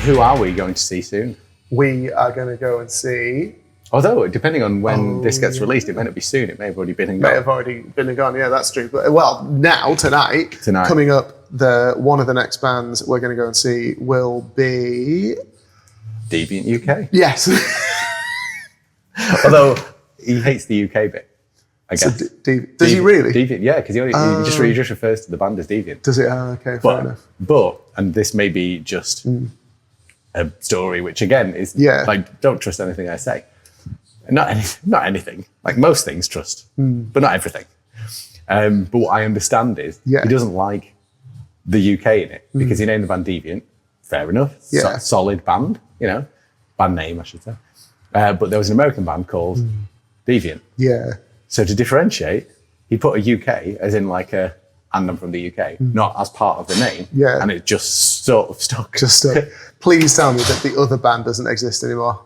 Who are we going to see soon? We are going to go and see... Although, depending on when this gets released, it may not be soon. It may have already been and gone. May have already been and gone, yeah, that's true. But, well, now, tonight, coming up, one of the next bands we're going to go and see will be... Deviant UK. Yes. Although, he hates the UK bit, I guess. So does he really? Deviant, yeah, because he just refers to the band as Deviant. Does it? Oh, okay, fair enough. But, and this may be just a story, which again is like, don't trust anything I say. Not anything. Like most things, trust, but not everything. But what I understand is he doesn't like the UK in it because he named the band Deviant. Fair enough. Yeah. Solid band, band name, I should say. But there was an American band called Deviant. Yeah. So to differentiate, he put a UK as in like and I'm from the UK, not as part of the name. Yeah. And it just sort of stuck. Just stuck. Please tell me that the other band doesn't exist anymore.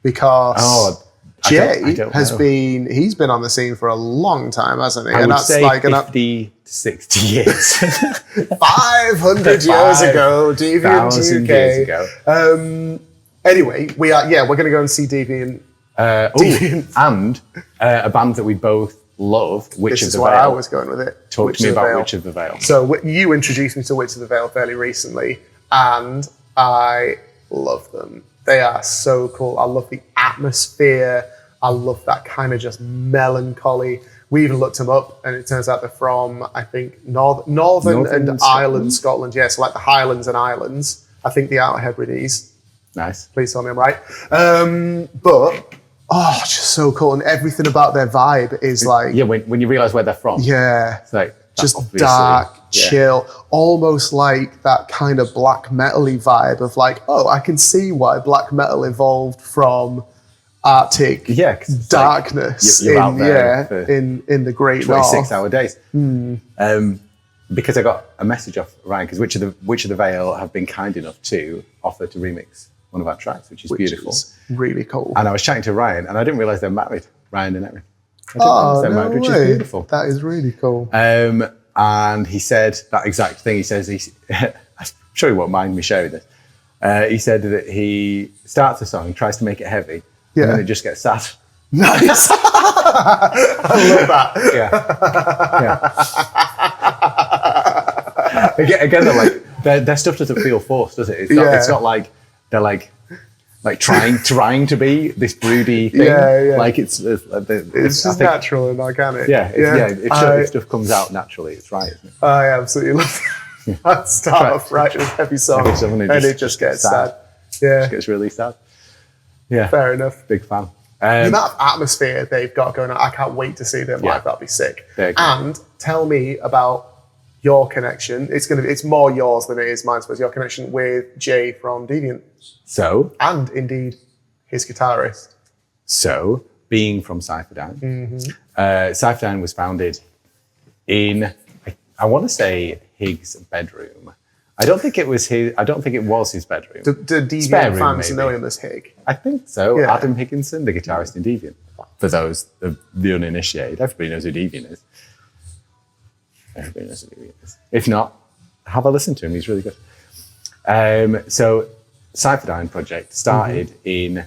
Because Jay he's been on the scene for a long time, hasn't he? I would say like 50 to 60 years. 500 years ago, Deviant UK. Years ago. Anyway, we're going to go and see Deviant. And a band that we both love, Witch of the Veil. This is why I was going with it. Talk to me about Witch of the Veil. So you introduced me to Witch of the Veil fairly recently, and I love them. They are so cool. I love the atmosphere. I love that kind of just melancholy. We even looked them up, and it turns out they're from, I think, Northern and Ireland, Scotland. Yeah, so like the Highlands and Islands. I think the Outer Hebrides. Nice. Please tell me I'm right. Just so cool. And everything about their vibe is like... Yeah, when you realise where they're from. Yeah. It's like... Just dark, chill, almost like that kind of black metal-y vibe of like, I can see why black metal evolved from Arctic darkness you're out there in the Great 26-hour days. Because I got a message off Ryan, because Witch of the Veil have been kind enough to offer to remix one of our tracks, which is beautiful. Is really cool. And I was chatting to Ryan, and I didn't realise they're married, Ryan and Erin. I didn't realise they're married, which is beautiful. That is really cool. And he said that exact thing. He says, I'm sure he won't mind me sharing this. He said that he starts a song, tries to make it heavy, and then it just gets sad. Nice. I love that. Again, they're like, their stuff doesn't feel forced, does it? It's not like they're like trying to be this broody thing. Like it's just natural and organic. If stuff comes out naturally, it's right, isn't it? I absolutely love that. I'd start off right with a heavy song and it just gets sad. Yeah. It gets really sad. Yeah. Fair enough. Big fan. The amount of atmosphere they've got going on, I can't wait to see them live. That'll be sick. And tell me about your connection. It's more yours than it is mine, I suppose. Your connection with Jay from Deviant. So, and indeed his guitarist. So, being from Cyferdyne, Cyferdyne was founded in, I want to say, Higgs' bedroom. I don't think it was his bedroom. Do Deviant fans know him as Hig? I think so. Yeah. Adam Higginson, the guitarist in Deviant. For those of the uninitiated, everybody knows who Deviant is. If not, have a listen to him. He's really good. So, Cyferdyne project started in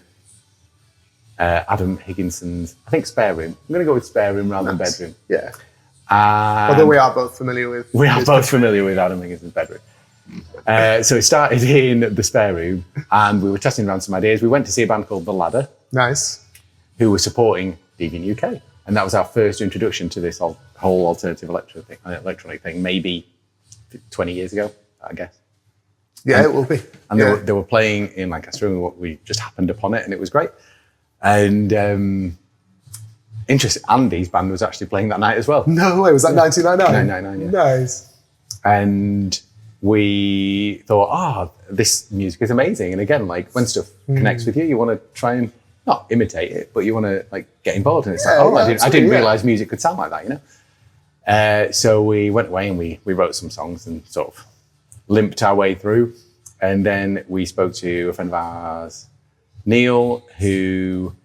Adam Higginson's, I think, spare room. I'm going to go with spare room rather than bedroom. Yeah. Although we are both familiar with... We are both familiar with Adam Higginson's bedroom. So it started in the spare room, and we were testing around some ideas. We went to see a band called The Ladder. Nice. Who were supporting Deviant UK. And that was our first introduction to this whole alternative electronic thing, maybe 20 years ago, I guess. Yeah, it will be. And they were playing in Lancaster, and we just happened upon it, and it was great. And interesting, Andy's band was actually playing that night as well. No way, was that 1999? 1999, Nice. And we thought, this music is amazing. And again, like when stuff connects with you, you want to try and not imitate it, but you want to like get involved. And it's I didn't realize music could sound like that, So we went away and we wrote some songs and sort of limped our way through. And then we spoke to a friend of ours, Neil, who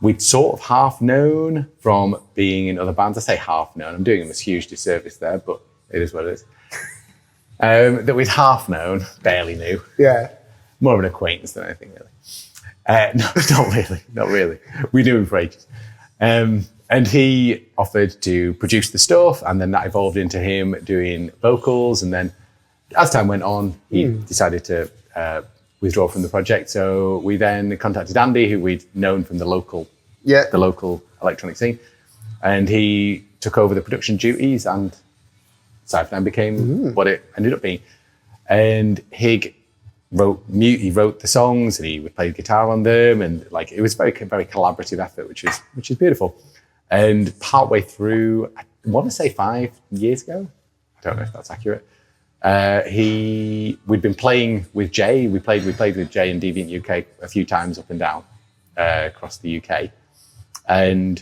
we'd sort of half known from being in other bands. I say half known, I'm doing him a huge disservice there, but it is what it is. That we'd half known, barely knew. Yeah. more of an acquaintance than anything really. No, not really. We knew him for ages. And he offered to produce the stuff, and then that evolved into him doing vocals. And then as time went on, he decided to withdraw from the project. So we then contacted Andy, who we'd known from the local electronic scene. And he took over the production duties, and Cyferdyne became what it ended up being. And Hig wrote the songs, and he played guitar on them, and like it was very collaborative effort, which is beautiful. And partway through, I want to say 5 years ago, I don't know if that's accurate. We'd been playing with Jay. We played with Jay in Deviant UK a few times up and down across the UK, and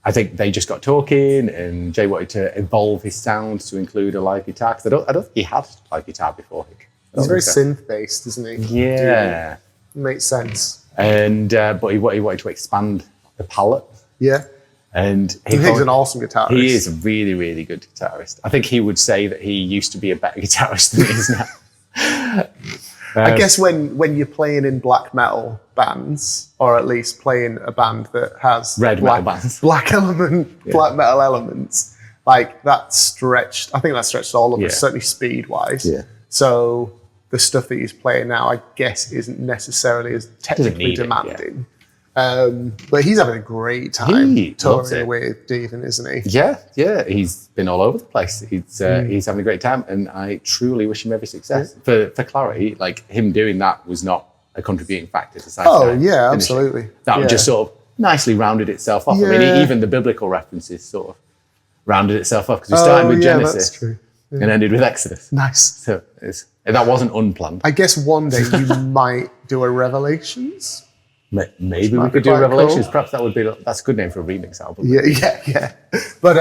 I think they just got talking, and Jay wanted to evolve his sound to include a live guitar, because I don't think he had live guitar before. He's very synth-based, isn't he? Yeah. Makes sense. And but he wanted to expand the palette. Yeah. And he's an awesome guitarist. He is a really, really good guitarist. I think he would say that he used to be a better guitarist than he is now. I guess when you're playing in black metal bands, or at least playing a band that has metal bands, black metal elements, like that's stretched. I think that's stretched all of us, certainly speed wise. Yeah. So the stuff that he's playing now, I guess, isn't necessarily as technically demanding. But he's having a great time touring with Davies, isn't he? Yeah. He's been all over the place. He's having a great time, and I truly wish him every success. For clarity, like him doing that was not a contributing factor to Cyferdyne. Oh yeah, absolutely. That just sort of nicely rounded itself off. Yeah. I mean, even the biblical references sort of rounded itself off, because we started with Genesis. That's true. Yeah. And ended with Exodus. Nice. So that wasn't unplanned. I guess one day you might do a Revelations. Maybe we could do Revelations. Cool. Perhaps that's a good name for a remix album. Yeah. But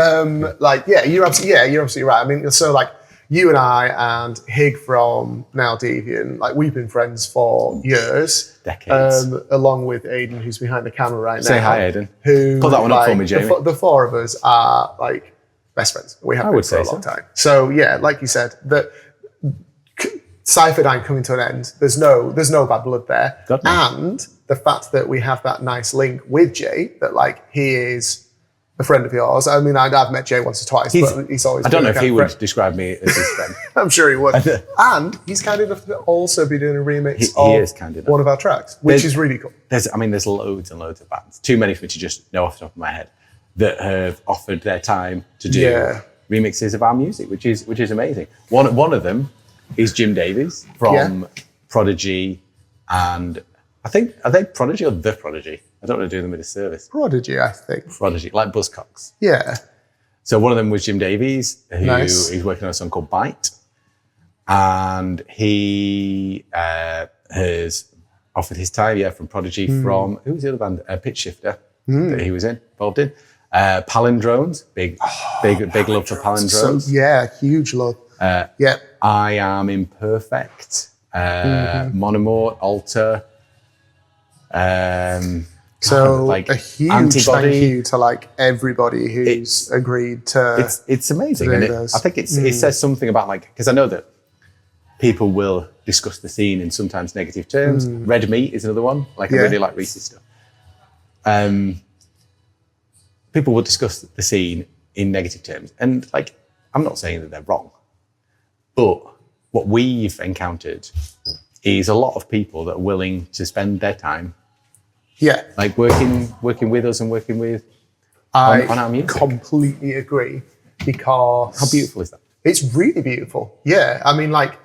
you're absolutely right. I mean, so like you and I and Hig from Now Deviant, like we've been friends for years. Decades. Along with Aidan, who's behind the camera right now. Say hi, Aidan. Put that one up for me, Jamie. The four of us are like best friends. We have been for a long time. So yeah, like you said, that Cyferdyne coming to an end. There's no bad blood there. And the fact that we have that nice link with Jay, that like he is a friend of yours. I mean, I've met Jay once or twice, but he's always. I don't know if he would describe me as his friend. I'm sure he would. And he's kind enough to also be doing a remix of one of our tracks, which is really cool. There's loads and loads of bands. Too many for me to just know off the top of my head that have offered their time to do remixes of our music, which is amazing. One of them is Jim Davies from Prodigy, and I think, are they Prodigy or The Prodigy? I don't want to do them a disservice. Prodigy, I think. Prodigy, like Buzzcocks. Yeah. So one of them was Jim Davies, who is working on a song called Bite, and he has offered his time, from Prodigy, from, who was the other band? Pitchshifter, that he was involved in. Palindromes, big love for Palindromes. So, huge love. I Am Imperfect, Monomort, Alter. So a huge Antibody. Thank you to like everybody who's agreed to. It's amazing, and I think it says something about, like, because I know that people will discuss the scene in sometimes negative terms. Red Meat is another one. Like I really like Reese's stuff. People will discuss the scene in negative terms, and like I'm not saying that they're wrong, but what we've encountered is a lot of people that are willing to spend their time, like working with us and working with on our music. I completely agree, because how beautiful is that? It's really beautiful. Yeah, I mean, like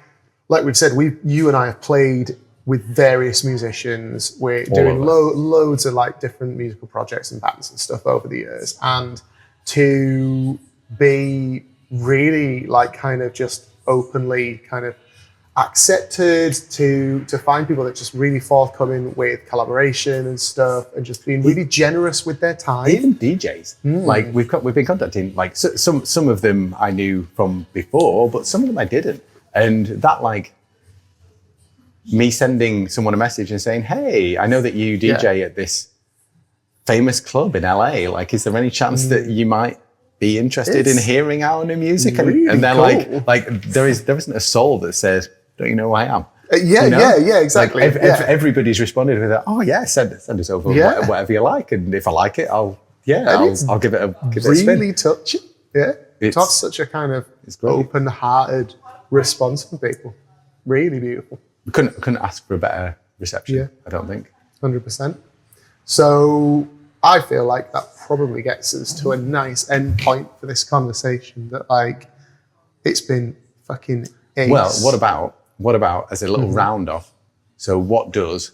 we've said, you and I have played with various musicians. We're doing loads of like different musical projects and bands and stuff over the years, and to be really like kind of just openly kind of accepted, to find people that just really forthcoming with collaboration and stuff, and just being really generous with their time. Even DJs, like we've been contacting, like some of them I knew from before, but some of them I didn't, and that like me sending someone a message and saying, "Hey, I know that you DJ at this famous club in LA. Like, is there any chance that you might be interested in hearing our new music?" Really and they're cool. like there isn't a soul that says, "Don't you know who I am?" Yeah, exactly. Like everybody's responded with, "Oh yeah, send us over whatever you like, and if I like it, I'll give it a spin." Really touching. Yeah, to have such a kind of open-hearted response from people. Really beautiful. We couldn't ask for a better reception. I don't think. 100%. So I feel like that probably gets us to a nice end point for this conversation. That like it's been fucking ace. Well, what about as a little round off? So what does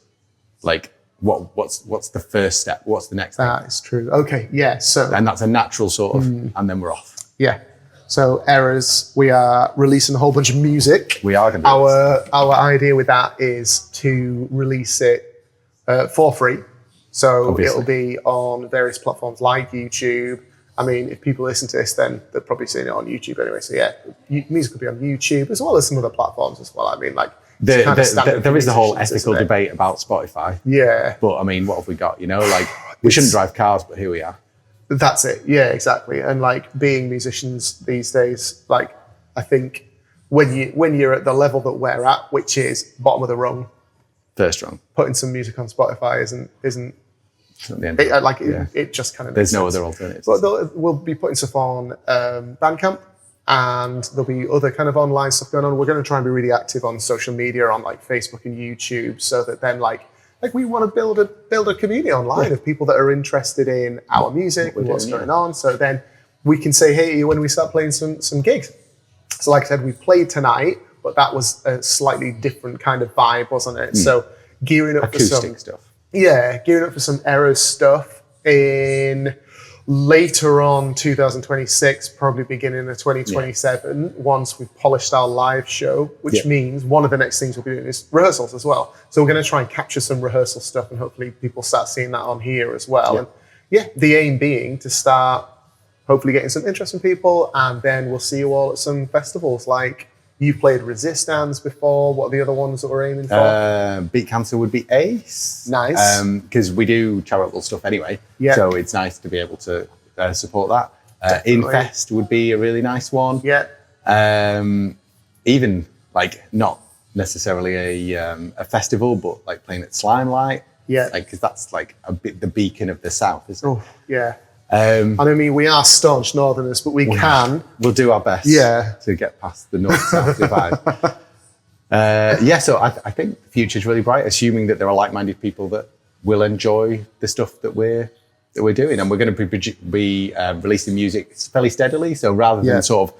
what's the first step? What's the next thing? That is true. Okay, yeah. So and that's a natural sort of, and then we're off. Yeah. So ERRRORS, we are releasing a whole bunch of music. We are going to. Our idea with that is to release it for free. So it'll be on various platforms like YouTube. I mean, if people listen to this, then they're probably seeing it on YouTube anyway. So yeah, music will be on YouTube as well as some other platforms as well. I mean, like there is the whole ethical debate about Spotify. Yeah. But I mean, what have we got? You know, like we shouldn't drive cars, but here we are. That's it. Yeah, exactly. And like being musicians these days, like I think when you're at the level that we're at, which is bottom of the rung, first rung, putting some music on Spotify isn't the end it just kind of there's no other alternatives. But we'll be putting stuff on Bandcamp, and there'll be other kind of online stuff going on. We're going to try and be really active on social media, on like Facebook and YouTube, so that then like we want to build a community online of people that are interested in our music and what's going on. So then we can say hey when we start playing some gigs. So like I said, we played tonight, but that was a slightly different kind of vibe, wasn't it? So gearing up acoustic for some stuff. Yeah, gearing up for some ERRRRORS stuff in later on 2026, probably beginning of 2027, once we've polished our live show, which means one of the next things we'll be doing is rehearsals as well. So we're going to try and capture some rehearsal stuff, and hopefully people start seeing that on here as well. And the aim being to start hopefully getting some interest from people, and then we'll see you all at some festivals. Like you've played Resistance before. What are the other ones that we're aiming for? Beat Cancer would be ace. Nice. Because we do charitable stuff anyway. Yeah. So it's nice to be able to support that. Infest would be a really nice one. Yeah. Even like not necessarily a festival, but like playing at Slimelight. Yeah. Like, because that's like a bit the beacon of the south, isn't it? Oh, yeah. And I mean, we are staunch northerners, but we'll do our best to get past the north-south divide. So I think the future's really bright, assuming that there are like-minded people that will enjoy the stuff that we're doing, and we're going to be releasing music fairly steadily. So rather than sort of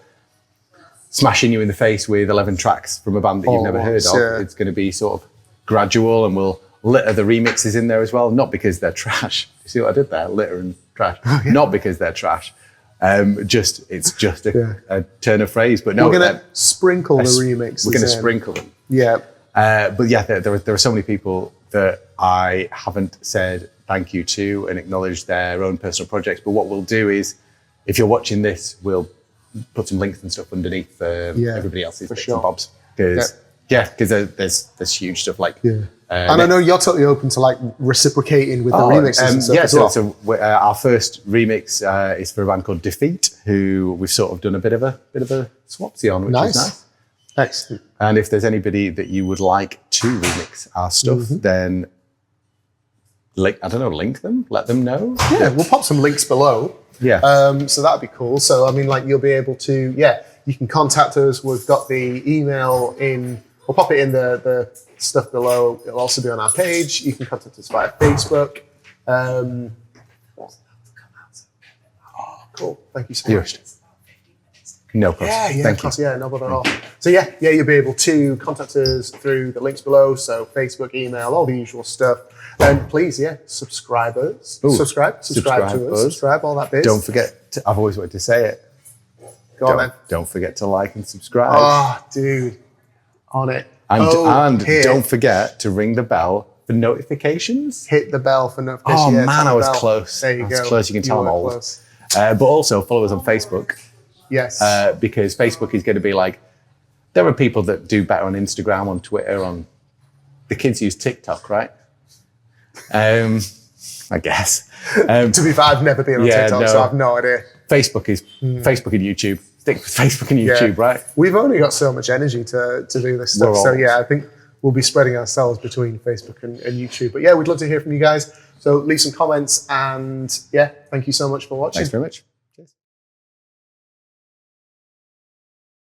smashing you in the face with 11 tracks from a band that you've never heard of, it's going to be sort of gradual, and we'll litter the remixes in there as well. Not because they're trash. You see what I did there? Litter and trash. Not because they're trash. It's just a turn of phrase. But no, we're going to sprinkle the remixes. We're going to sprinkle them. Yeah. But yeah, there are so many people that I haven't said thank you to and acknowledged their own personal projects. But what we'll do is, if you're watching this, we'll put some links and stuff underneath everybody else's bits and bobs. Because there's huge stuff like. And I know you're totally open to like reciprocating with the remixes and stuff as well. So our first remix is for a band called Defeat, who we've sort of done a bit of a swapsy on, which is nice. Excellent. And if there's anybody that you would like to remix our stuff, then link them, let them know. Yeah, we'll pop some links below. Yeah. So that'd be cool. So I mean, like you'll be able to, you can contact us. We've got the email in. We'll pop it in the stuff below. It'll also be on our page. You can contact us via Facebook. Oh, cool. Thank you so much. No problem. Thank you. No bother at all. So you'll be able to contact us through the links below. So Facebook, email, all the usual stuff. And please, subscribe us. Subscribe to us. Subscribe, all that bit. Don't forget, I've always wanted to say it. Go on then. Don't forget to like and subscribe. Oh, dude. On it. And don't forget to ring the bell for notifications. Hit the bell for notifications. Oh man, I was close. There you go. Close. You can tell I'm old. But also follow us on Facebook. Yes. Because Facebook is going to be like, there are people that do better on Instagram, on Twitter, the kids use TikTok, right? I guess. To be fair, I've never been on TikTok, so I have no idea. Facebook is Facebook and YouTube. Stick with Facebook and YouTube, right? We've only got so much energy to do this stuff. So I think we'll be spreading ourselves between Facebook and YouTube. But yeah, we'd love to hear from you guys. So leave some comments, and yeah, thank you so much for watching. Thanks very much.